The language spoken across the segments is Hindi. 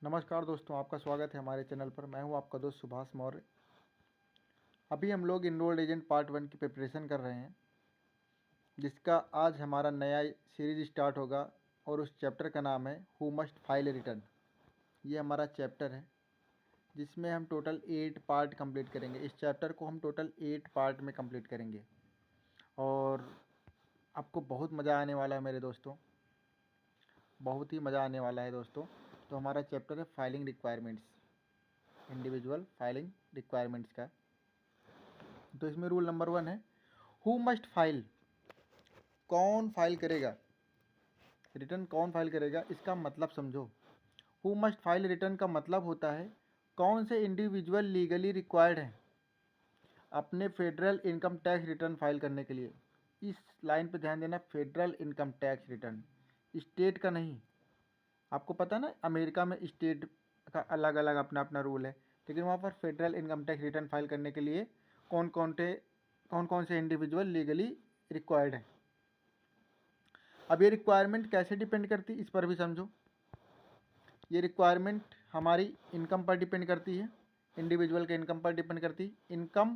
नमस्कार दोस्तों, आपका स्वागत है हमारे चैनल पर। मैं हूं आपका दोस्त सुभाष मौर्य। अभी हम लोग इनरोल्ड एजेंट पार्ट 1 की प्रिपरेशन कर रहे हैं, जिसका आज हमारा नया सीरीज स्टार्ट होगा और उस चैप्टर का नाम है हु मस्ट फाइल रिटर्न। ये हमारा चैप्टर है जिसमें हम टोटल 8 पार्ट कंप्लीट करेंगे। इस चैप्टर को हम टोटल 8 पार्ट में कंप्लीट करेंगे और आपको बहुत मज़ा आने वाला है मेरे दोस्तों, बहुत ही मज़ा आने वाला है दोस्तों। तो हमारा चैप्टर है filing requirements, individual filing requirements का। तो इसमें रूल नंबर 1 है हु मस्ट फाइल। कौन फाइल करेगा रिटर्न, कौन फाइल करेगा, इसका मतलब समझो। हु मस्ट फाइल रिटर्न का मतलब होता है कौन से इंडिविजुअल लीगली रिक्वायर्ड हैं अपने federal income tax return file करने के लिए। इस लाइन पे ध्यान देना, federal income tax return, state का नहीं। आपको पता है ना, अमेरिका में स्टेट का अलग अलग अपना अपना रूल है, लेकिन वहाँ पर federal income tax return file करने के लिए कौन कौन से इंडिविजुअल लीगली रिक्वायर्ड है। अब ये रिक्वायरमेंट कैसे डिपेंड करती है इस पर भी समझो। ये रिक्वायरमेंट हमारी इनकम पर डिपेंड करती है, इंडिविजुअल के इनकम पर डिपेंड करती है, इनकम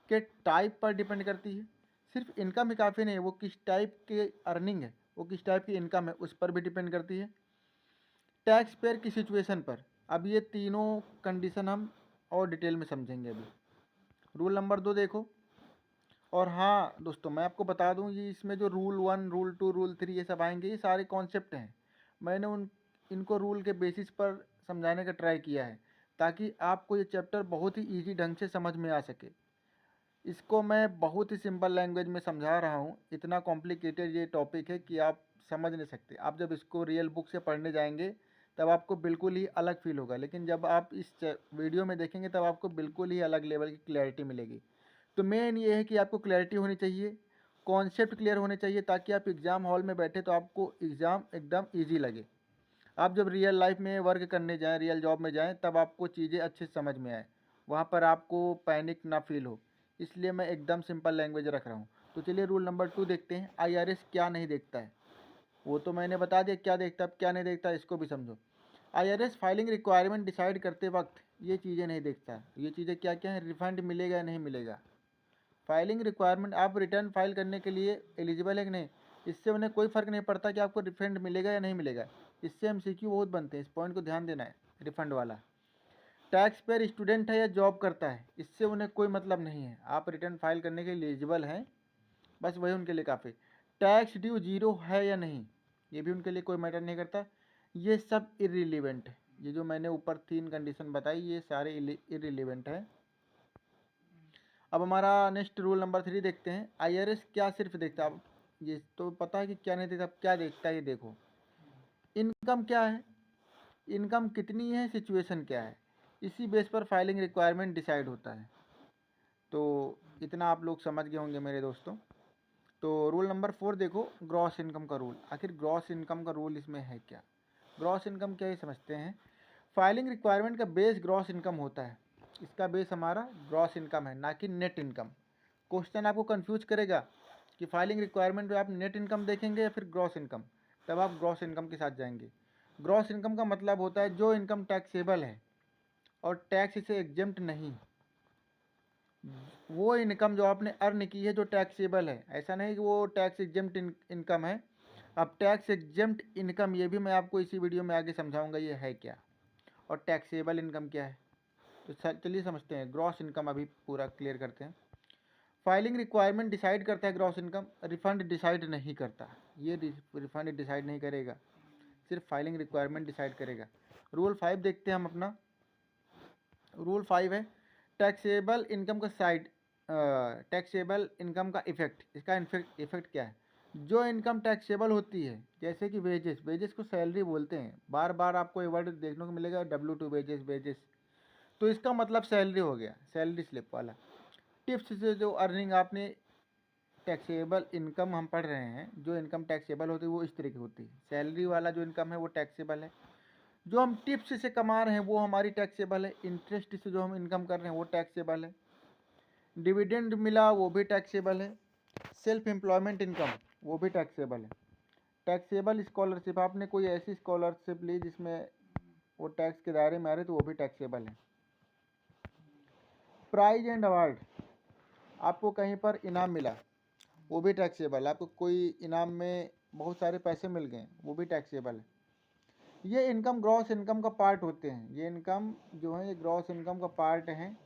के टाइप पर डिपेंड करती है। सिर्फ इनकम ही काफ़ी नहीं, वो किस टाइप के अर्निंग है, वो किस टाइप की इनकम है, उस पर भी डिपेंड करती है। टैक्स पेयर की सिचुएशन पर। अब ये तीनों कंडीशन हम और डिटेल में समझेंगे अभी। रूल नंबर 2 देखो। और हाँ दोस्तों, मैं आपको बता दूं, ये इसमें जो रूल 1, रूल 2, रूल 3 ये सब आएंगे, ये सारे कॉन्सेप्ट हैं। मैंने इनको रूल के बेसिस पर समझाने का ट्राई किया है ताकि आपको ये चैप्टर बहुत ही ईजी ढंग से समझ में आ सके। इसको मैं बहुत ही सिंपल लैंग्वेज में समझा रहा हूँ। इतना कॉम्प्लिकेटेड ये टॉपिक है कि आप समझ नहीं सकते। आप जब इसको रियल बुक से पढ़ने जाएंगे तब आपको बिल्कुल ही अलग फील होगा, लेकिन जब आप इस वीडियो में देखेंगे तब आपको बिल्कुल ही अलग लेवल की क्लैरिटी मिलेगी। तो मेन ये है कि आपको क्लैरिटी होनी चाहिए, कॉन्सेप्ट क्लियर होने चाहिए, ताकि आप एग्ज़ाम हॉल में बैठे तो आपको एग्ज़ाम एकदम ईजी लगे। आप जब रियल लाइफ में वर्क करने जाएँ, रियल जॉब में जाएँ, तब आपको चीज़ें अच्छे से समझ में आए, वहाँ पर आपको पैनिक ना फील हो। इसलिए मैं एकदम सिंपल लैंग्वेज रख रहा हूँ। तो चलिए रूल नंबर 2 देखते हैं। आईआरएस क्या नहीं देखता है, वो तो मैंने बता दिया क्या देखता है, अब क्या नहीं देखता है इसको भी समझो। आईआरएस फाइलिंग रिक्वायरमेंट डिसाइड करते वक्त ये चीज़ें नहीं देखता। ये चीज़ें क्या क्या है, रिफंड मिलेगा या नहीं मिलेगा। फाइलिंग रिक्वायरमेंट, आप रिटर्न फाइल करने के लिए एलिजिबल है कि नहीं, इससे उन्हें कोई फ़र्क नहीं पड़ता कि आपको रिफंड मिलेगा या नहीं मिलेगा। इससे एमसीक्यू बहुत बनते हैं, इस पॉइंट को ध्यान देना है। रिफंड वाला टैक्स पेयर स्टूडेंट है या जॉब करता है, इससे उन्हें कोई मतलब नहीं है। आप रिटर्न फाइल करने के लिए एलिजिबल हैं, बस वही उनके लिए काफ़ी। टैक्स ड्यू जीरो है या नहीं, ये भी उनके लिए कोई मैटर नहीं करता। ये सब इर्रिलीवेंट है। ये जो मैंने ऊपर 3 कंडीशन बताई, ये सारे इर्रिलीवेंट है। अब हमारा नेक्स्ट रूल नंबर 3 देखते हैं। आईआरएस क्या सिर्फ देखता है, अब ये तो पता है कि क्या नहीं देखता, अब क्या देखता है ये देखो। इनकम क्या है, इनकम कितनी है, सिचुएशन क्या है, इसी बेस पर फाइलिंग रिक्वायरमेंट डिसाइड होता है। तो इतना आप लोग समझ गए होंगे मेरे दोस्तों। तो रूल नंबर 4 देखो, ग्रॉस इनकम का रूल। आखिर ग्रॉस इनकम का रूल इसमें है क्या। ग्रॉस इनकम क्या, ये समझते हैं। फाइलिंग रिक्वायरमेंट का बेस ग्रॉस इनकम होता है। इसका बेस हमारा ग्रॉस इनकम है, ना कि नेट इनकम। क्वेश्चन आपको कंफ्यूज करेगा कि फाइलिंग रिक्वायरमेंट में आप नेट इनकम देखेंगे या फिर ग्रॉस इनकम, तब आप ग्रॉस इनकम के साथ जाएंगे। ग्रॉस इनकम का मतलब होता है जो इनकम टैक्सेबल है और टैक्स इसे एग्जेम्प्ट नहीं, वो इनकम जो आपने अर्न की है जो टैक्सेबल है। ऐसा नहीं कि वो टैक्स एग्जेम्प्ट इनकम है। अब टैक्स एग्जेम्प्ट इनकम ये भी मैं आपको इसी वीडियो में आगे समझाऊंगा ये है क्या, और टैक्सेबल इनकम क्या है। तो चलिए समझते हैं। ग्रॉस इनकम अभी पूरा क्लियर करते हैं। फाइलिंग रिक्वायरमेंट डिसाइड करता है ग्रॉस इनकम, रिफंड डिसाइड नहीं करता। ये रिफंड डिसाइड नहीं करेगा, सिर्फ फाइलिंग रिक्वायरमेंट डिसाइड करेगा। रूल 5 देखते हैं हम अपना। रूल 5 है टैक्सेबल इनकम का साइड, टैक्सेबल इनकम का इफेक्ट। इसका इफेक्ट क्या है, जो इनकम टैक्सेबल होती है, जैसे कि वेजेस, वेजेस को सैलरी बोलते हैं। बार बार आपको ये वर्ड देखने को मिलेगा, W2 वेजेस, वेजेस, तो इसका मतलब सैलरी हो गया, सैलरी स्लिप वाला। टिप्स से जो अर्निंग आपने, टैक्सेबल इनकम हम पढ़ रहे हैं, जो इनकम टैक्सेबल होती है वो इस तरह की होती है। सैलरी वाला जो इनकम है वो टैक्सेबल है, जो हम टिप्स से कमा रहे हैं वो हमारी टैक्सेबल है, इंटरेस्ट से जो हम इनकम कर रहे हैं वो टैक्सेबल है, डिविडेंड मिला वो भी टैक्सेबल है, सेल्फ एम्प्लॉयमेंट इनकम वो भी टैक्सेबल है। टैक्सेबल स्कॉलरशिप, आपने कोई ऐसी स्कॉलरशिप ली जिसमें वो टैक्स के दायरे में आ रहे तो वो भी टैक्सेबल है। प्राइज एंड अवार्ड, आपको कहीं पर इनाम मिला वो भी टैक्सेबल। आपको कोई इनाम में बहुत सारे पैसे मिल गए वो भी टैक्सेबल है। ये इनकम ग्रॉस इनकम का पार्ट होते हैं। ये इनकम जो है ये ग्रॉस इनकम का पार्ट हैं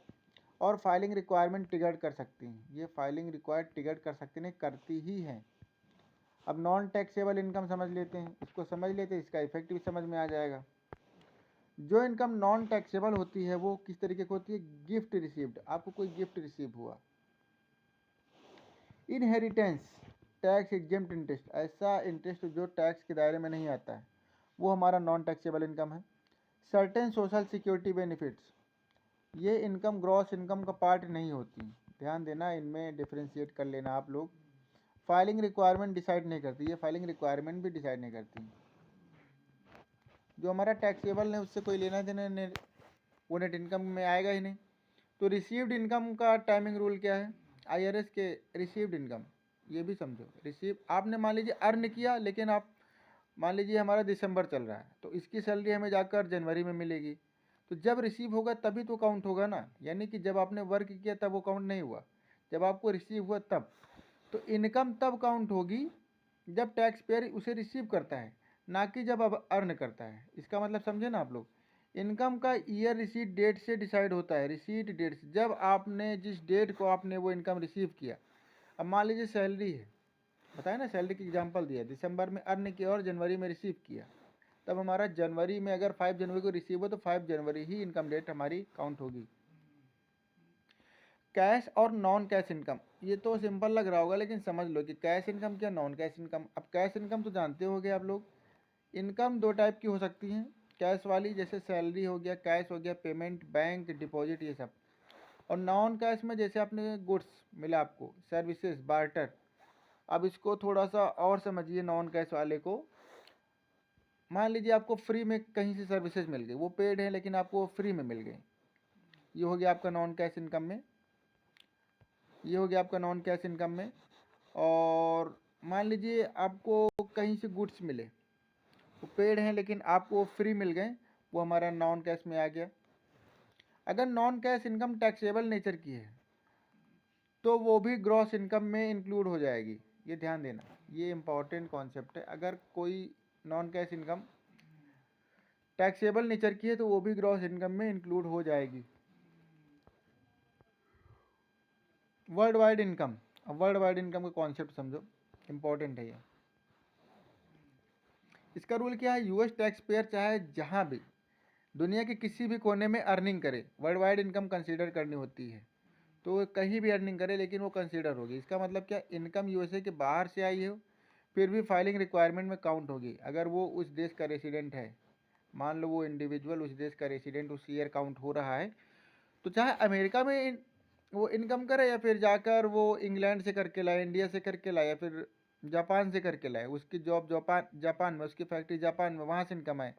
और फाइलिंग रिक्वायरमेंट टिगर्ड कर सकती हैं। ये फाइलिंग रिक्वायर्ड टिगर्ड कर सकती नहीं, करती ही हैं। अब नॉन टैक्सेबल इनकम समझ लेते हैं, इसको समझ लेते हैं, इसका इफेक्ट भी समझ में आ जाएगा। जो इनकम नॉन टैक्सेबल होती है वो किस तरीके की होती है? गिफ्ट रिसीव्ड, आपको कोई गिफ्ट रिसीव हुआ। इनहेरिटेंस, टैक्स एग्जेम्प्ट इंटरेस्ट, ऐसा इंटरेस्ट जो टैक्स के दायरे में नहीं आता है वो हमारा नॉन टैक्सेबल इनकम है। सर्टेन सोशल सिक्योरिटी बेनिफिट्स, ये इनकम ग्रॉस इनकम का पार्ट नहीं होती, ध्यान देना, इनमें डिफ्रेंशिएट कर लेना आप लोग। फाइलिंग रिक्वायरमेंट डिसाइड नहीं करती, ये फाइलिंग रिक्वायरमेंट भी डिसाइड नहीं करती। जो हमारा टैक्सेबल है उससे कोई लेना देना नहीं, वो नेट इनकम में आएगा ही नहीं। तो रिसीव्ड इनकम का टाइमिंग रूल क्या है? आईआरएस के रिसीव्ड इनकम, ये भी समझो। रिसीव, आपने मान लीजिए अर्न किया, लेकिन आप मान लीजिए हमारा दिसंबर चल रहा है तो इसकी सैलरी हमें जाकर जनवरी में मिलेगी, तो जब रिसीव होगा तभी तो काउंट होगा ना। यानी कि जब आपने वर्क किया तब वो काउंट नहीं हुआ, जब आपको रिसीव हुआ तब। तो इनकम तब काउंट होगी जब टैक्स पेयर उसे रिसीव करता है, ना कि जब अब अर्न करता है। इसका मतलब समझे ना आप लोग। इनकम का ईयर रिसीट डेट से डिसाइड होता है, रिसीट डेट से, जब आपने जिस डेट को आपने वो इनकम रिसीव किया। अब मान लीजिए सैलरी है, बताया ना, सैलरी की एग्जांपल दिया, दिसंबर में अर्न किया और जनवरी में रिसीव किया, तब हमारा जनवरी में अगर 5 जनवरी को रिसीव हो तो 5 जनवरी ही इनकम डेट हमारी काउंट होगी। कैश और नॉन कैश इनकम, ये तो सिंपल लग रहा होगा लेकिन समझ लो कि कैश इनकम क्या नॉन कैश इनकम। अब कैश इनकम तो जानते होगे आप लोग, इनकम दो टाइप की हो सकती हैं। कैश वाली जैसे सैलरी हो गया, कैश हो गया, पेमेंट, बैंक डिपॉजिट, ये सब। और नॉन कैश में जैसे आपने गुड्स मिला, आपको सर्विसेज, बार्टर। अब इसको थोड़ा सा और समझिए, नॉन कैश वाले को, मान लीजिए आपको फ्री में कहीं से सर्विसेज मिल गई, वो पेड है लेकिन आपको फ्री में मिल गई, ये हो गया आपका नॉन कैश इनकम में, ये हो गया आपका नॉन कैश इनकम में। और मान लीजिए आपको कहीं से गुड्स मिले, वो पेड हैं लेकिन आपको फ्री मिल गए, वो हमारा नॉन कैश में आ गया। अगर non cash income taxable nature की है तो वो भी ग्रॉस इनकम में इंक्लूड हो जाएगी, ये ध्यान देना, ये इंपॉर्टेंट कॉन्सेप्ट है। अगर कोई non cash income taxable nature की है तो वो भी ग्रॉस इनकम में इंक्लूड हो जाएगी। वर्ल्ड वाइड इनकम, अब वर्ल्ड वाइड इनकम का कॉन्सेप्ट समझो, इंपॉर्टेंट है ये। इसका रूल क्या है? यूएस टैक्स पेयर चाहे जहाँ भी दुनिया के किसी भी कोने में अर्निंग करे, वर्ल्ड वाइड इनकम कंसीडर करनी होती है। तो कहीं भी अर्निंग करे लेकिन वो कंसीडर होगी। इसका मतलब क्या? इनकम यूएसए के बाहर से आई हो फिर भी फाइलिंग रिक्वायरमेंट में काउंट होगी, अगर वो उस देश का रेसिडेंट है। मान लो वो इंडिविजुअल उस देश का रेसिडेंट उस ईयर काउंट हो रहा है, तो चाहे अमेरिका में वो इनकम करे या फिर जाकर वो इंग्लैंड से करके लाए, इंडिया से करके लाए, या फिर जापान से करके लाए, उसकी जॉब जापान में, उसकी फैक्ट्री जापान में, वहाँ से इनकम आए,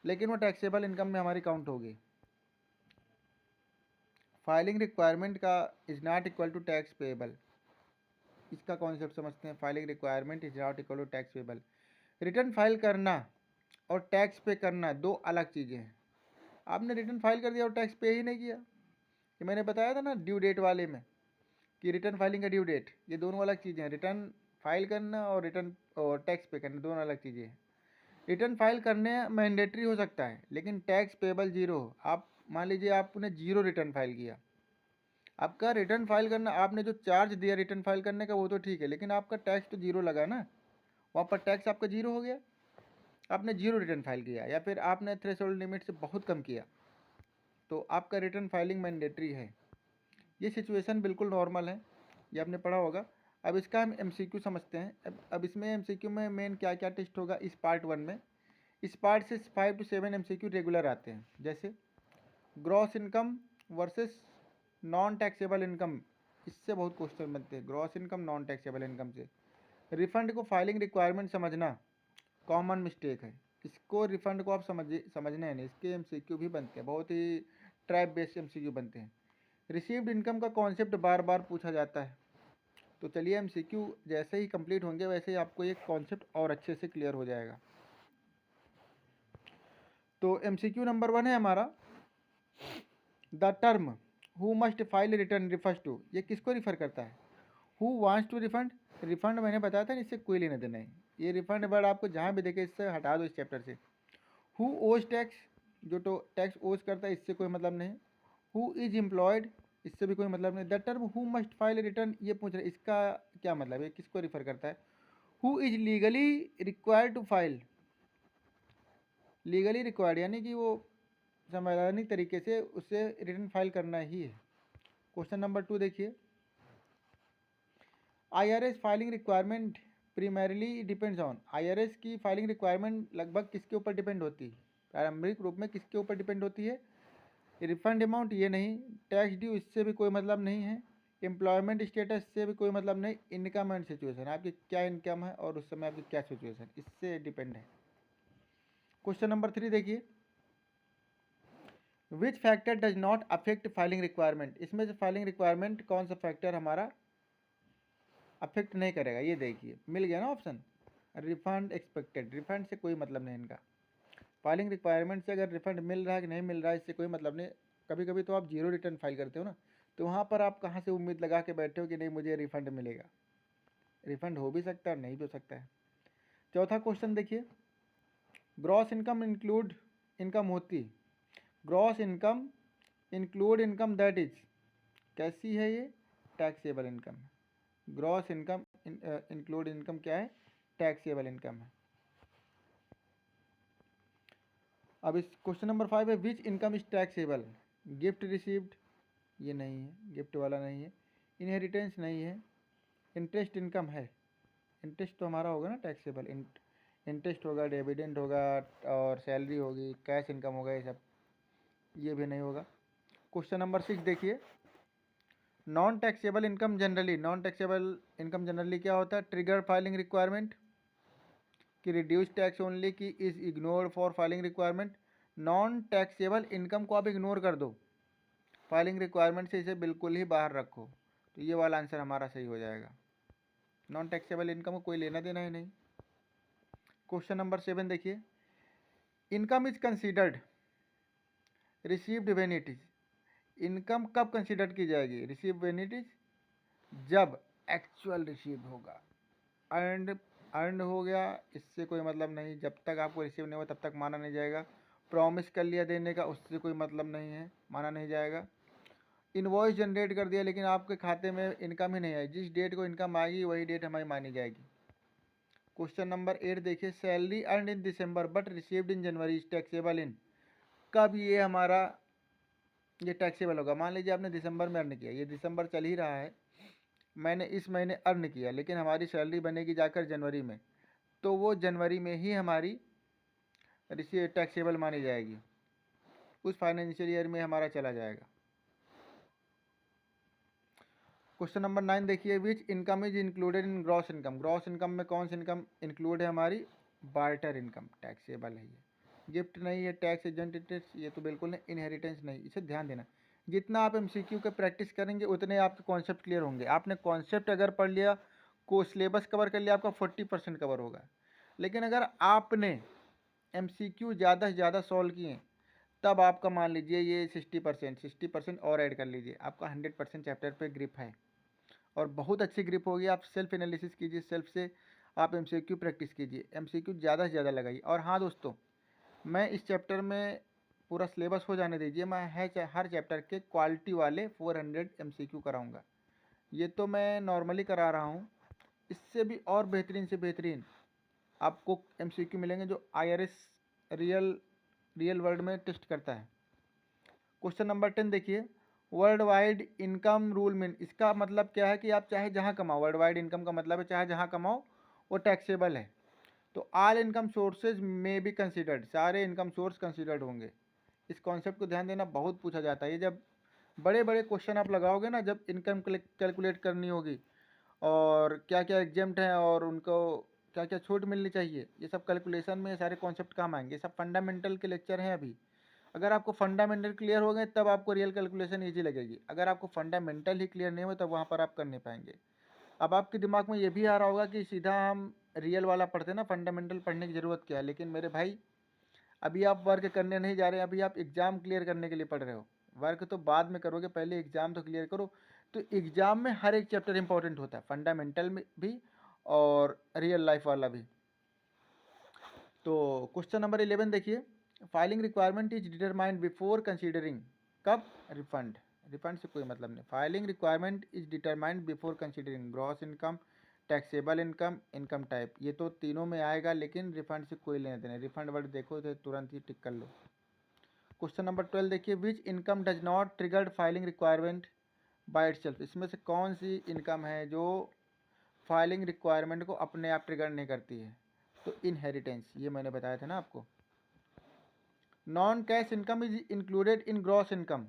लेकिन वो टैक्सेबल इनकम में हमारी काउंट होगी। फाइलिंग रिक्वायरमेंट का is not equal to tax payable, इसका कॉन्सेप्ट समझते हैं। Filing requirement is not equal to tax payable. Return file करना और टैक्स पे करना दो अलग चीज़ें हैं। आपने रिटर्न फाइल कर दिया और टैक्स पे ही नहीं किया, कि मैंने बताया था ना ड्यू डेट वाले में, कि रिटर्न फाइलिंग का ड्यू डेट, ये दोनों अलग चीज़ें हैं। रिटर्न फाइल करना और रिटर्न और टैक्स पे करना दोनों अलग चीज़ें हैं। रिटर्न फाइल करने मैंडेटरी हो सकता है लेकिन टैक्स पेबल जीरो। आप मान लीजिए आपने जीरो रिटर्न फाइल किया, आपका रिटर्न फाइल करना, आपने जो चार्ज दिया रिटर्न फाइल करने का वो तो ठीक है, लेकिन आपका टैक्स तो जीरो लगा ना, वहाँ पर टैक्स आपका जीरो हो गया। आपने जीरो रिटर्न फाइल किया या फिर आपने थ्रेशोल्ड लिमिट से बहुत कम किया, तो आपका रिटर्न फाइलिंग मैंडेटरी है। ये सिचुएशन बिल्कुल नॉर्मल है, ये आपने पढ़ा होगा। अब इसका हम एमसीक्यू समझते हैं। अब इसमें एमसीक्यू में मेन क्या क्या टेस्ट होगा इस पार्ट 1 में। इस पार्ट से 5 to 7 एमसीक्यू रेगुलर आते हैं, जैसे gross income versus non taxable income, इससे बहुत क्वेश्चन बनते हैं, gross income non taxable income से। रिफंड को फाइलिंग रिक्वायरमेंट समझना कॉमन मिस्टेक है, इसको रिफंड को आप समझने हैं नहीं, इसके एमसीक्यू भी बनते हैं, बहुत ही ट्रैप बेस्ड एमसीक्यू बनते हैं। रिसीव्ड इनकम का कॉन्सेप्ट बार बार पूछा जाता है, तो चलिए एमसीक्यू जैसे ही कंप्लीट होंगे वैसे ही आपको ये कॉन्सेप्ट और अच्छे से क्लियर हो जाएगा। तो MCQ नंबर 1 है हमारा, the term who must file return refers to, ये किसको रिफर करता है? Who wants to refund, refund मैंने बताया था इससे कोई लेना देना है, ये रिफंड वर्ड आपको जहाँ भी देखे इससे हटा दो इस चैप्टर से। हु ओज टैक्स, जो तो टैक्स ओज करता है इससे कोई मतलब नहीं। हु इज एम्प्लॉयड, इससे भी कोई मतलब नहीं। The term who must file return, ये पूछ रहे इसका क्या मतलब है, किसको रिफर करता है? Who is legally required to file, legally required यानी कि वो संवैधानिक तरीके से उससे रिटर्न फाइल करना ही है। क्वेश्चन नंबर 2 देखिए, IRS filing requirement primarily depends on, IRS की फाइलिंग रिक्वायरमेंट लगभग किसके ऊपर डिपेंड होती है? प्रारंभिक रूप में किसके ऊपर डिपेंड होती है? रिफंड अमाउंट ये नहीं, टैक्स ड्यू इससे भी कोई मतलब नहीं है, एम्प्लॉयमेंट स्टेटस से भी कोई मतलब नहीं, इनकम एंड सिचुएशन, आपकी क्या इनकम है और उस समय आपकी क्या सिचुएशन, इससे डिपेंड है। क्वेश्चन नंबर 3 देखिए, which factor does not affect filing requirement, इसमें से फाइलिंग रिक्वायरमेंट कौन सा फैक्टर हमारा अफेक्ट नहीं करेगा? ये देखिए मिल गया ना ऑप्शन, रिफंड एक्सपेक्टेड, रिफंड से कोई मतलब नहीं इनका। फाइलिंग रिक्वायरमेंट से अगर रिफंड मिल रहा है कि नहीं मिल रहा है इससे कोई मतलब नहीं। कभी कभी तो आप जीरो रिटर्न फाइल करते हो ना, तो वहाँ पर आप कहाँ से उम्मीद लगा के बैठे हो कि नहीं मुझे रिफंड मिलेगा? रिफंड हो भी सकता है और नहीं भी हो सकता है। चौथा क्वेश्चन देखिए, ग्रॉस इनकम इंक्लूड इनकम होती, gross income include income that is, कैसी है ये? Taxable income. Gross income include income क्या है? टैक्सेबल इनकम है। अब इस क्वेश्चन नंबर 5 है, विच income is taxable? Gift received, ये नहीं है, गिफ्ट वाला नहीं है। इनहेरिटेंस नहीं है। इंटरेस्ट इनकम है, इंटरेस्ट तो हमारा होगा ना टैक्सेबल, इंटरेस्ट होगा, डिविडेंड होगा और सैलरी होगी, कैश इनकम होगा, ये सब ये भी नहीं होगा। क्वेश्चन नंबर 6 देखिए, non taxable income generally, non taxable income generally क्या होता है? ट्रिगर फाइलिंग रिक्वायरमेंट कि रिड्यूस टैक्स ओनली की is ignored for filing requirement. Non taxable income को आप इग्नोर कर दो, फाइलिंग रिक्वायरमेंट से इसे बिल्कुल ही बाहर रखो, तो ये वाला आंसर हमारा सही हो जाएगा। नॉन टैक्सेबल इनकम को कोई लेना देना ही नहीं। क्वेश्चन नंबर 7 देखिए, income is considered received when it is, income कब कंसीडर की जाएगी? रिसीव व्हेन इट इज, जब एक्चुअल रिसीव होगा। अर्नड हो गया इससे कोई मतलब नहीं, जब तक आपको रिसीव नहीं होगा तब तक माना नहीं जाएगा। प्रॉमिस कर लिया देने का, उससे कोई मतलब नहीं है, माना नहीं जाएगा। इनवॉइस जनरेट कर दिया लेकिन आपके खाते में इनकम ही नहीं आई, जिस डेट को इनकम आएगी वही डेट हमारी मानी जाएगी। क्वेश्चन नंबर 8 देखिए, salary earn in December but received in January is taxable in, कब ये हमारा ये टैक्सेबल होगा? मान लीजिए आपने दिसंबर में अर्न किया, ये दिसंबर चल ही रहा है, मैंने इस महीने अर्न किया लेकिन हमारी सैलरी बनेगी जाकर जनवरी में, तो वो जनवरी में ही हमारी रिसीव टैक्सेबल मानी जाएगी, उस फाइनेंशियल ईयर में हमारा चला जाएगा। क्वेश्चन नंबर 9 देखिए, विच income is included in gross income, gross income में कौन सी इनकम इंक्लूड है हमारी? बार्टर इनकम, टैक्सेबल है ये। गिफ्ट नहीं है, टैक्स एजेंट इंटरेस्ट ये तो बिल्कुल नहीं, इनहेरिटेंस नहीं, इसे ध्यान देना। जितना आप MCQ के प्रैक्टिस करेंगे उतने आपके कॉन्सेप्ट क्लियर होंगे। आपने कॉन्सेप्ट अगर पढ़ लिया, को सिलेबस कवर कर लिया, आपका 40% कवर होगा। लेकिन अगर आपने MCQ ज़्यादा से ज़्यादा सॉल्व किए तब आपका मान लीजिए ये 60% और ऐड कर लीजिए, आपका 100% चैप्टर पे ग्रिप है और बहुत अच्छी ग्रिप होगी। आप सेल्फ एनालिसिस कीजिए, सेल्फ से आप MCQ प्रैक्टिस कीजिए, MCQ ज़्यादा से ज़्यादा लगाइए। और हाँ दोस्तों, मैं इस चैप्टर में पूरा सिलेबस हो जाने दीजिए, मैं हर चैप्टर के क्वालिटी वाले 400 MCQ कराऊंगा। ये तो मैं नॉर्मली करा रहा हूँ, इससे भी और बेहतरीन से बेहतरीन आपको MCQ मिलेंगे जो IRS रियल वर्ल्ड में टेस्ट करता है। क्वेश्चन नंबर 10 देखिए, world wide income rule mean, इसका मतलब क्या है कि आप चाहे जहाँ कमाओ, वर्ल्ड वाइड इनकम का मतलब है चाहे जहाँ कमाओ वो टैक्सेबल है। तो ऑल इनकम सोर्सेज में भी कंसिडर्ड, सारे इनकम सोर्स कंसिडर्ड होंगे। इस कॉन्सेप्ट को ध्यान देना, बहुत पूछा जाता है। ये जब बड़े बड़े क्वेश्चन आप लगाओगे ना, जब इनकम कैलकुलेट करनी होगी और क्या क्या एग्जेम्प्ट हैं और उनको क्या क्या छूट मिलनी चाहिए, ये सब कैलकुलेशन में सारे कॉन्सेप्ट काम आएंगे। ये सब फंडामेंटल के लेक्चर हैं अभी। अगर आपको फंडामेंटल क्लियर हो गए तब आपको रियल कैलकुलेशन ईजी लगेगी, अगर आपको फंडामेंटल ही क्लियर नहीं हो तब वहाँ पर आप कर नहीं पाएंगे। अब आपके दिमाग में ये भी आ रहा होगा कि सीधा हम रियल वाला पढ़ते ना, फंडामेंटल पढ़ने की ज़रूरत क्या है? लेकिन मेरे भाई अभी आप वर्क करने नहीं जा रहे हैं, अभी आप एग्ज़ाम क्लियर करने के लिए पढ़ रहे हो। वर्क तो बाद में करोगे, पहले एग्ज़ाम तो क्लियर करो। तो एग्ज़ाम में हर एक चैप्टर इंपॉर्टेंट होता है, फंडामेंटल में भी और रियल लाइफ वाला भी। तो क्वेश्चन नंबर 11 देखिए, filing requirement is determined before considering, कब? रिफंड। रिफंड से कोई मतलब नहीं। Filing requirement is determined before considering gross income, taxable income, income type. ये तो तीनों में आएगा, लेकिन रिफंड से कोई लेना देना। रिफंड वर्ड देखो तो तुरंत ही टिक कर लो। क्वेश्चन नंबर 12 देखिए, विच income does not triggered filing requirement by itself. इसमें से कौन सी इनकम है जो फाइलिंग रिक्वायरमेंट को अपने आप ट्रिगर नहीं करती है? तो इनहेरिटेंस, ये मैंने बताया था ना आपको। Non cash income is included in gross income.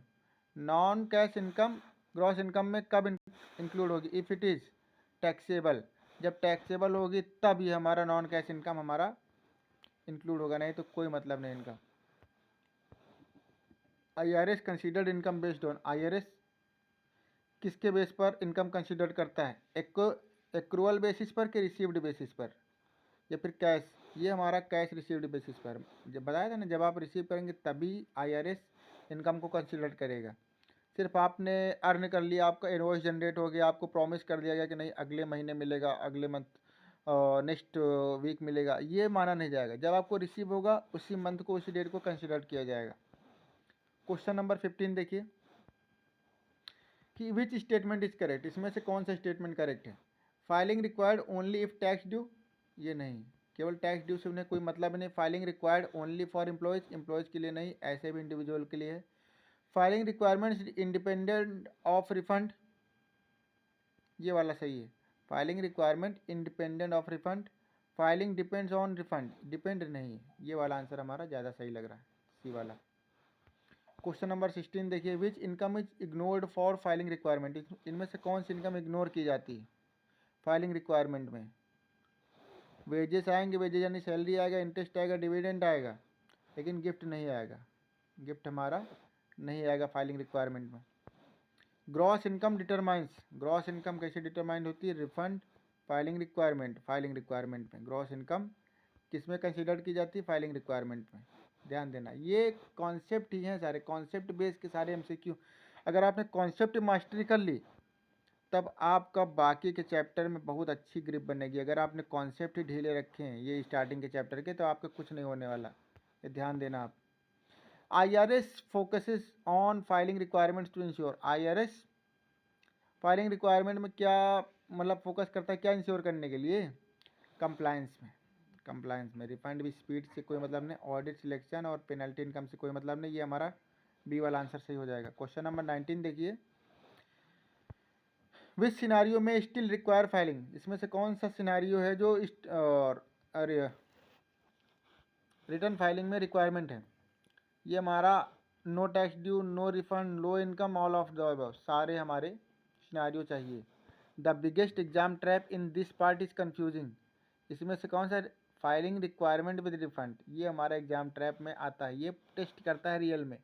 Non cash income gross income में कब इंक्लूड होगी? If it is taxable. जब टैक्सेबल होगी तब ये हमारा नॉन कैश इनकम हमारा इंक्लूड होगा, नहीं तो कोई मतलब नहीं इनका। IRS considered income based on. IRS किसके बेस पर इनकम कंसीडर करता है? एक्रूअल बेसिस पर कि रिसीव्ड बेसिस पर, या फिर कैश? ये हमारा कैश रिसीव्ड बेसिस पर। जब बताया था ना, जब आप रिसीव करेंगे तभी IRS इनकम को कंसीडर करेगा। सिर्फ आपने अर्न कर लिया, आपका इनवॉइस जनरेट हो गया, आपको प्रॉमिस कर दिया गया कि नहीं अगले महीने मिलेगा, अगले मंथ नेक्स्ट वीक मिलेगा, ये माना नहीं जाएगा। जब आपको रिसीव होगा उसी मंथ को, उसी डेट को कंसीडर किया जाएगा। क्वेश्चन नंबर 15 देखिए कि विच स्टेटमेंट इज करेक्ट। इसमें से कौन सा स्टेटमेंट करेक्ट है? Filing required only if tax due, ये नहीं, केवल टैक्स ड्यू से उन्हें कोई मतलब नहीं। Filing required only for employees, employees के लिए नहीं, ऐसे भी इंडिविजुअल के लिए है। Filing requirements independent of refund, ये वाला सही है। Filing requirement independent of refund, filing depends on refund, depend नहीं है। ये वाला आंसर हमारा ज़्यादा सही लग रहा है, सी वाला। क्वेश्चन नंबर 16 देखिए, विच income is ignored for filing requirement. इनमें से कौन सी इनकम इग्नोर की जाती है फाइलिंग रिक्वायरमेंट में? वेजेस आएंगे, वेजेस यानी सैलरी आएगा, इंटरेस्ट आएगा, डिविडेंड आएगा, लेकिन गिफ्ट नहीं आएगा। गिफ्ट हमारा नहीं आएगा फाइलिंग रिक्वायरमेंट में। Gross income determines, gross income कैसे डिटरमाइंड होती है? Refund, filing requirement. Filing requirement में ग्रॉस इनकम किस में कंसिडर की जाती है? फाइलिंग रिक्वायरमेंट में। ध्यान देना, ये कॉन्सेप्ट ही हैं सारे, कॉन्सेप्ट बेस के सारे MCQ। अगर आपने कॉन्सेप्ट मास्टरी कर ली तब आपका बाकी के चैप्टर में बहुत अच्छी ग्रिप बनेगी। अगर आपने कॉन्सेप्ट ही ढीले रखे हैं ये स्टार्टिंग के चैप्टर के, तो आपका कुछ नहीं होने वाला। ये ध्यान देना आप। IRS focuses on filing requirements to ensure. IRS filing requirement में क्या मतलब फोकस करता है, क्या इंश्योर करने के लिए? कंप्लायंस में। कंप्लायंस में रिफंड भी स्पीड से कोई मतलब नहीं, ऑडिट सिलेक्शन और पेनल्टी इनकम से कोई मतलब नहीं। ये हमारा बी वाला आंसर सही हो जाएगा। क्वेश्चन नंबर 19 देखिए, विच सिनारियो में स्टिल रिक्वायर फाइलिंग। इसमें से कौन सा सिनारियो है जो अरे रिटर्न फाइलिंग में रिक्वायरमेंट है? ये हमारा no tax due, no refund, low income, all of the above, सारे हमारे सिनारियो चाहिए। The biggest exam trap in this part is confusing. इसमें से कौन सा फाइलिंग रिक्वायरमेंट विद रिफंड, ये हमारा एग्जाम ट्रैप में आता है, ये टेस्ट करता है रियल में।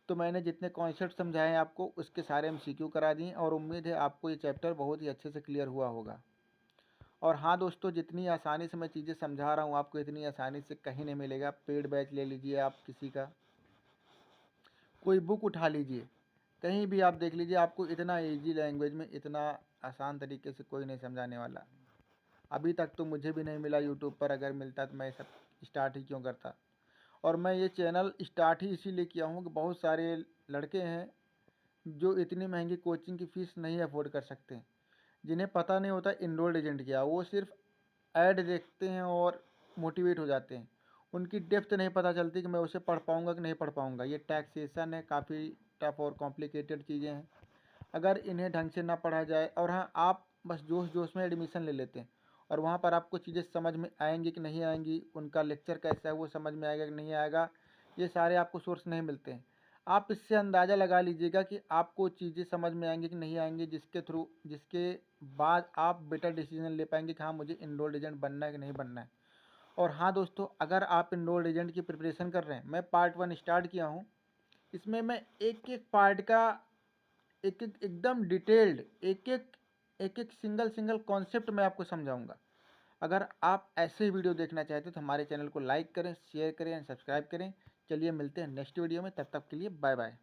तो मैंने जितने कॉन्सेप्ट समझाए हैं आपको उसके सारे MCQ करा दिए, और उम्मीद है आपको ये चैप्टर बहुत ही अच्छे से क्लियर हुआ होगा। और हाँ दोस्तों, जितनी आसानी से मैं चीज़ें समझा रहा हूँ आपको, इतनी आसानी से कहीं नहीं मिलेगा। पेड बैच ले लीजिए आप किसी का, कोई बुक उठा लीजिए, कहीं भी आप देख लीजिए, आपको इतना ईजी लैंग्वेज में, इतना आसान तरीके से कोई नहीं समझाने वाला। अभी तक तो मुझे भी नहीं मिला यूट्यूब पर, अगर मिलता तो मैं सब स्टार्ट ही क्यों करता। और मैं ये चैनल स्टार्ट ही इसीलिए किया हूँ कि बहुत सारे लड़के हैं जो इतनी महंगी कोचिंग की फ़ीस नहीं अफोर्ड कर सकते, जिन्हें पता नहीं होता इनरोल्ड एजेंट क्या। वो सिर्फ ऐड देखते हैं और मोटिवेट हो जाते हैं, उनकी डेप्थ नहीं पता चलती कि मैं उसे पढ़ पाऊँगा कि नहीं पढ़ पाऊँगा। ये टैक्सेशन है, काफ़ी टफ और कॉम्प्लिकेटेड चीज़ें हैं। अगर इन्हें ढंग से ना पढ़ा जाए, और हाँ, आप बस जोश जोश में एडमिशन ले लेते हैं, और वहाँ पर आपको चीज़ें समझ में आएंगी कि नहीं आएंगी, उनका लेक्चर कैसा है वो समझ में आएगा कि नहीं आएगा, ये सारे आपको सोर्स नहीं मिलते हैं। आप इससे अंदाज़ा लगा लीजिएगा कि आपको चीज़ें समझ में आएंगी कि नहीं आएंगी, जिसके बाद आप बेटर डिसीजन ले पाएंगे कि हाँ मुझे इनरोल्ड एजेंट बनना है कि नहीं बनना है। और हाँ दोस्तों, अगर आप इनरोल्ड एजेंट की प्रिपरेशन कर रहे हैं, मैं पार्ट 1 स्टार्ट किया हूँ, इसमें मैं एक एक पार्ट का एक एक एकदम डिटेल्ड, एक एक सिंगल कॉन्सेप्ट मैं आपको समझाऊंगा। अगर आप ऐसे ही वीडियो देखना चाहते हो तो हमारे चैनल को लाइक करें, शेयर करें एंड सब्सक्राइब करें। चलिए मिलते हैं नेक्स्ट वीडियो में, तब तक के लिए बाय बाय।